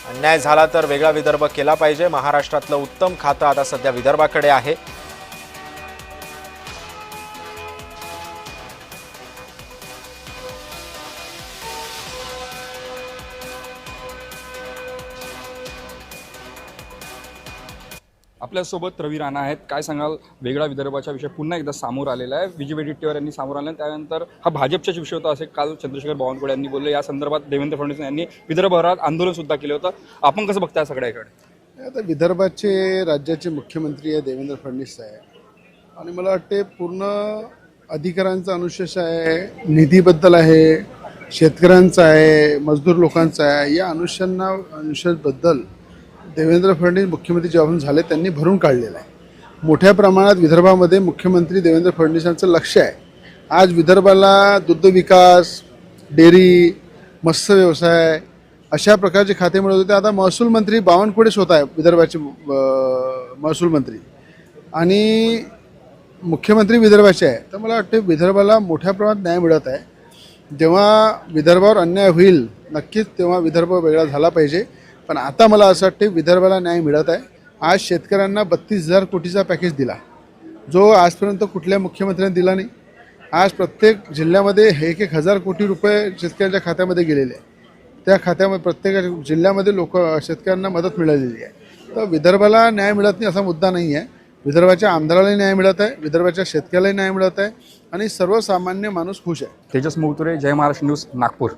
अन्याय झाला तर वेगळा विदर्भ केला पाहिजे। महाराष्ट्रातलं उत्तम खातं आता सध्या विदर्भाकडे आहे। आपल्यासोबत रवी राणा आहेत। काय सांगाल, वेगळा विदर्भाचा विषय पुन्हा एकदा समोर आलेला आहे। विजयवडेट्टीवार यांनी समोर आणला, त्यानंतर हा भाजपचाच विषय होता असे काल चंद्रशेखर बावनकुळे यांनी बोलले। या संदर्भात देवेंद्र फडणवीस यांनी विदर्भभरात आंदोलन सुद्धा केलं होतं। आपण कसं बघताय सगळ्याकडे? आता विदर्भाचे राज्याचे मुख्यमंत्री आहे देवेंद्र फडणवीस आहे आणि मला वाटते पूर्ण अधिकारांचा अनुशेष आहे, निधीबद्दल आहे, शेतकऱ्यांचा आहे, मजदूर लोकांचा आहे। या अनुशेषबद्दल देवेंद्र फडणवीस मुख्यमंत्री जेव्हापासून झाले त्यांनी भरून काढलेला आहे। मोठ्या प्रमाणात विदर्भामध्ये मुख्यमंत्री देवेंद्र फडणवीसांचं लक्ष आहे। आज विदर्भाला दुग्ध विकास, डेअरी, मत्स्य व्यवसाय अशा प्रकारचे खाते मिळत होते। आता महसूल मंत्री बावनकुळे स्वतः आहे विदर्भाचे महसूल मंत्री आणि मुख्यमंत्री विदर्भाचे आहे। तर मला वाटते विदर्भाला मोठ्या प्रमाणात न्याय मिळत आहे। जेव्हा विदर्भावर अन्याय होईल नक्कीच तेव्हा विदर्भ वेगळा झाला पाहिजे, पण आता मला असं वाटते विदर्भाला न्याय मिळत आहे। आज शेतकऱ्यांना 32,000 कोटीचा पॅकेज दिला, जो आजपर्यंत कुठल्या मुख्यमंत्र्यांनी दिला नाही। आज प्रत्येक जिल्ह्यामध्ये 1,000 कोटी रुपये शेतकऱ्यांच्या खात्यामध्ये गेलेले आहे। त्या खात्यामध्ये प्रत्येक जिल्ह्यामध्ये शेतकऱ्यांना मदत मिळालेली आहे। तर विदर्भाला न्याय मिळत नाही असा मुद्दा नाही आहे। विदर्भाच्या आमदारालाही न्याय मिळत आहे, विदर्भाच्या शेतकऱ्यालाही न्याय मिळत आहे आणि सर्वसामान्य माणूस खुश आहे। तेजस मोहतुरे, जय महाराष्ट्र न्यूज, नागपूर।